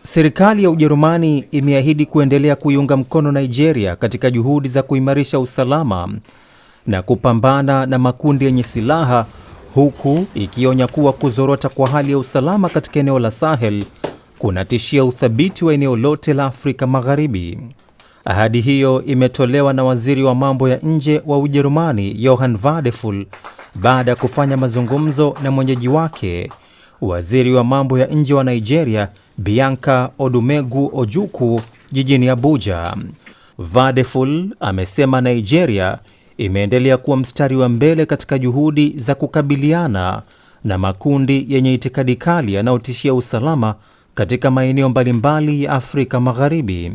Serikali ya Ujerumani imeahidi kuendelea kuiunga mkono Nigeria katika juhudi za kuimarisha usalama na kupambana na makundi yenye silaha, huku ikionya kuwa kuzorota kwa hali ya usalama katika eneo la Sahel kunatishia uthabiti wa eneo lote la Afrika Magharibi. Ahadi hiyo imetolewa na waziri wa mambo ya nje wa Ujerumani Johann Wadephul baada ya kufanya mazungumzo na mwenyeji wake, waziri wa mambo ya nje wa Nigeria Bianca Odumegu Ojukwu jijini Abuja. Wadephul amesema Nigeria imeendelea kuwa mstari wa mbele katika juhudi za kukabiliana na makundi yenye itikadi kali yanayotishia usalama katika maeneo mbalimbali ya Afrika Magharibi.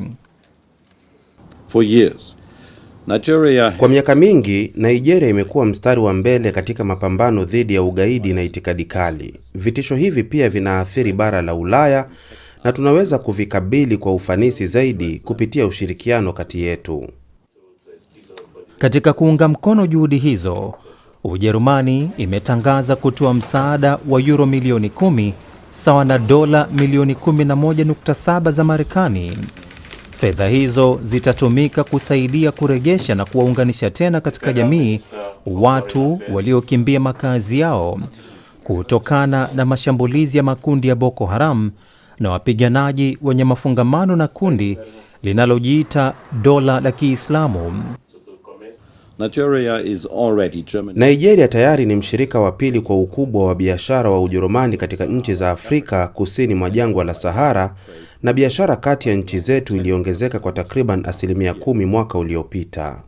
Kwa miaka mingi, Nigeria imekuwa mstari wa mbele katika mapambano dhidi ya ugaidi na itikadi kali. Vitisho hivi pia vinaathiri bara la Ulaya na tunaweza kuvikabili kwa ufanisi zaidi kupitia ushirikiano kati yetu. Katika kuunga mkono juhudi hizo, Ujerumani imetangaza kutoa msaada wa euro milioni 10 sawa na dola milioni 11.7 za Marekani. Fedha hizo zitatumika kusaidia kurejesha na kuwaunganisha tena katika jamii watu waliokimbia makazi yao kutokana na mashambulizi ya makundi ya Boko Haram na wapiganaji wenye mafungamano na kundi linalojiita Dola la Kiislamu. Nigeria tayari ni mshirika wa pili kwa ukubwa wa biashara wa Ujerumani katika nchi za Afrika kusini mwa jangwa la Sahara, na biashara kati ya nchi zetu iliongezeka kwa takriban 10% mwaka uliopita.